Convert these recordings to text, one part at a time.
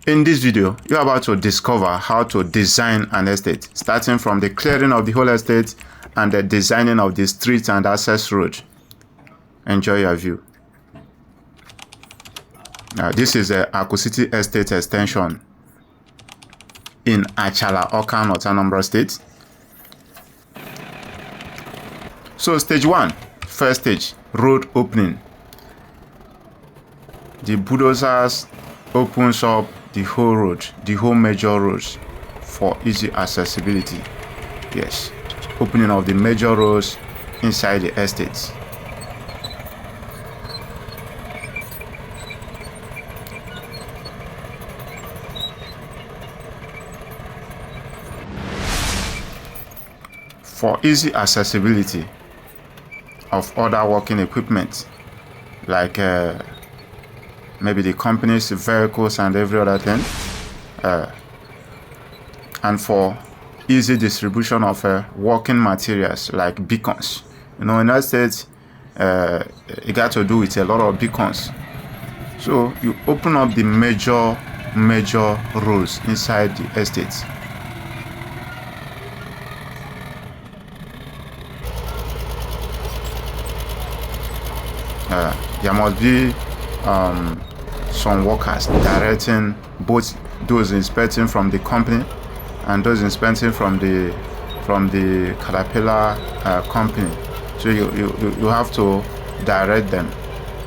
In this video, you're about to discover how to design an estate, starting from the clearing of the whole estate and the designing of the streets and access road. Enjoy your view. Now, this is the Awka City Estate Extension in Achalla, Awka North, Anambra State. So stage 1, first stage, road opening. The bulldozers opens up the whole road, the whole major roads for easy accessibility. Yes, opening of the major roads inside the estates. For easy accessibility of other working equipment like maybe the company's vehicles and every other thing, and for easy distribution of working materials like beacons. You know, in that state, it got to do with a lot of beacons. So you open up the major roads inside the estates. There must be some workers directing both those inspecting from the company and those inspecting from the Caterpillar company. So you have to direct them,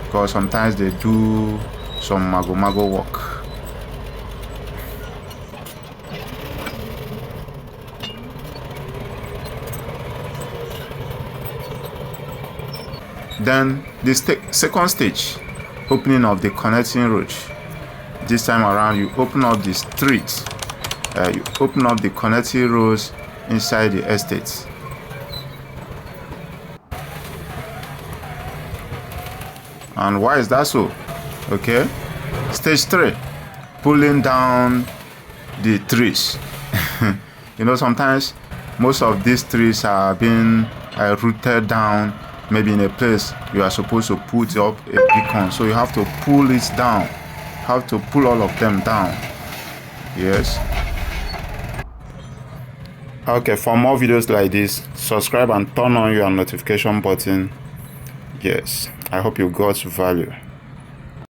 because sometimes they do some mago work. Then the second stage, opening of the connecting road. This time around, you open up the streets, you open up the connecting roads inside the estates. And why is that so? Okay, stage 3, pulling down the trees. You know, sometimes most of these trees are being rooted down. Maybe in a place you are supposed to put up a beacon, so you have to pull it down. Have to pull all of them down. Yes. Okay, for more videos like this, subscribe and turn on your notification button. Yes, I hope you got value.